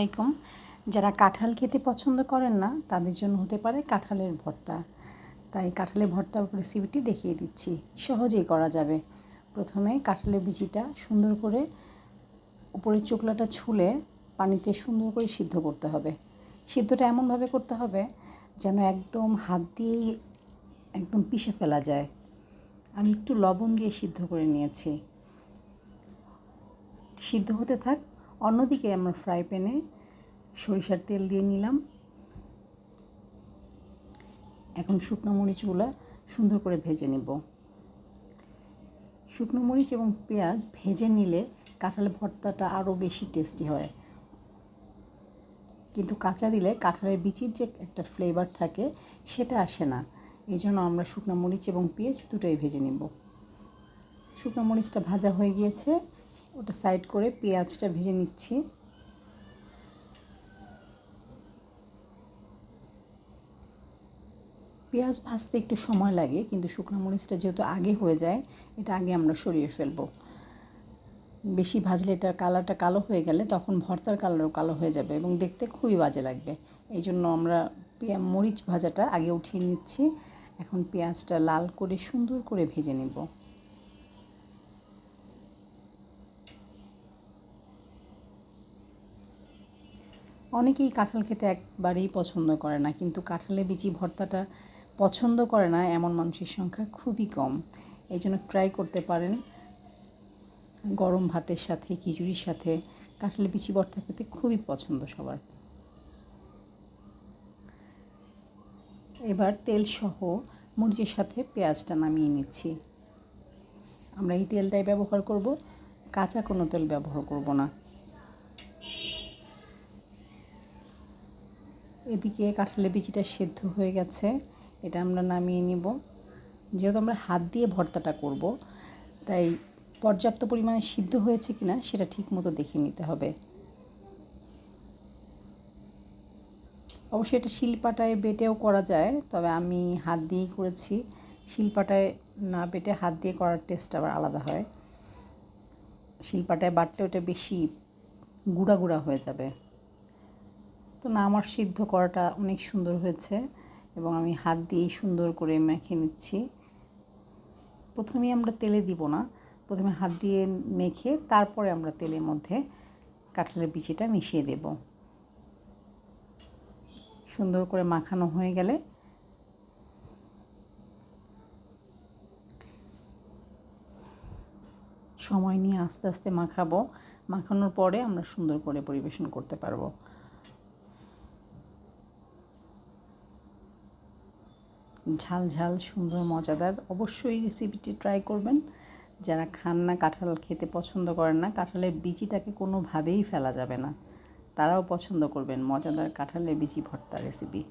আলাইকুম। যারা কাঁঠাল খেতে পছন্দ করেন না তাদের জন্য হতে পারে কাঁঠালের ভর্তা। তাই কাঁঠালের ভর্তার রেসিপিটি দেখিয়ে দিচ্ছি, সহজেই করা যাবে। প্রথমে কাঁঠালের বিচিটা সুন্দর করে উপরের চোকলাটা ছুলে পানিতে সুন্দর করে সিদ্ধ করতে হবে। সিদ্ধটা এমনভাবে করতে হবে যেন একদম হাত দিয়েই একদম পিষে ফেলা যায়। আমি একটু লবণ দিয়ে সিদ্ধ করে নিয়েছি। সিদ্ধ হতে থাক। অন্যদিকে আমরা ফ্রাই প্যানে সরিষার তেল দিয়ে নিলাম। এখন শুকনো মরিচগুলো সুন্দর করে ভেজে নেব। শুকনো মরিচ এবং পেঁয়াজ ভেজে নিলে কাঁঠালের ভর্তাটা আরও বেশি টেস্টি হয়, কিন্তু কাঁচা দিলে কাঁঠালের বিচির যে একটা ফ্লেভার থাকে সেটা আসে না। এই জন্য আমরা শুকনো মরিচ এবং পেঁয়াজ দুটোই ভেজে নেব। শুকনো মরিচটা ভাজা হয়ে গিয়েছে, ওটা সাইড করে পেঁয়াজটা ভেজে নিচ্ছি। পেঁয়াজ ভাজতে একটু সময় লাগে, কিন্তু শুকনো মরিচটা যেহেতু আগে হয়ে যায়, এটা আগে আমরা সরিয়ে ফেলব। বেশি ভাজলে এটার কালারটা কালো হয়ে গেলে তখন ভর্তার কালারও কালো হয়ে যাবে এবং দেখতে খুবই বাজে লাগবে। এই জন্য আমরা মরিচ ভাজাটা আগে উঠিয়ে নিচ্ছি। এখন পেঁয়াজটা লাল করে সুন্দর করে ভেজে নেব। অনেকেই কাঁঠাল খেতে একবারেই পছন্দ করে না, কিন্তু কাঁঠালের বিচি ভর্তাটা পছন্দ করে না এমন মানুষের সংখ্যা খুবই কম। এই জন্য ট্রাই করতে পারেন। গরম ভাতের সাথে, খিচুড়ির সাথে কাঁঠালের বিচি ভর্তা খেতে খুবই পছন্দ সবার। এবার তেল সহ মরিচের সাথে পেঁয়াজটা নামিয়ে নিচ্ছি। আমরা এই তেলটাই ব্যবহার করব, কাঁচা কোনো তেল ব্যবহার করব না। এদিকে কাঁঠালের বিচিটা সেদ্ধ হয়ে গেছে, এটা আমরা নামিয়ে নিব। যেহেতু আমরা হাত দিয়ে ভর্তাটা করব, তাই পর্যাপ্ত পরিমাণে সিদ্ধ হয়েছে কিনা সেটা ঠিক মতো দেখে নিতে হবে। অবশ্যই এটা শিলপাটায় বেটেও করা যায়, তবে আমি হাত দিয়েই করেছি। শিলপাটায় না বেটে হাত দিয়ে করার টেস্ট আবার আলাদা হয়। শিলপাটায় বাটলে ওটা বেশি গুঁড়া গুঁড়া হয়ে যাবে। তো না, আমার সিদ্ধ করাটা অনেক সুন্দর হয়েছে এবং আমি হাত দিয়েই সুন্দর করে মেখে নিচ্ছি। প্রথমেই আমরা তেলে দিব না, প্রথমে হাত দিয়ে মেখে তারপরে আমরা তেলের মধ্যে কাঁঠালের বিচিটা মিশিয়ে দেব। সুন্দর করে মাখানো হয়ে গেলে সময় নিয়ে আস্তে আস্তে মাখাবো। মাখানোর পরে আমরা সুন্দর করে পরিবেশন করতে পারবো। ঝাল ঝাল সুন্দর মজাদার, অবশ্যই রেসিপিটি ট্রাই করবেন। যারা খান না, কাঁঠাল খেতে পছন্দ করেন না, কাঁঠালের বিচিটাকে কোনোভাবেই ফেলা যাবে না, তারাও পছন্দ করবেন মজাদার কাঁঠালের বিচি ভর্তা রেসিপি।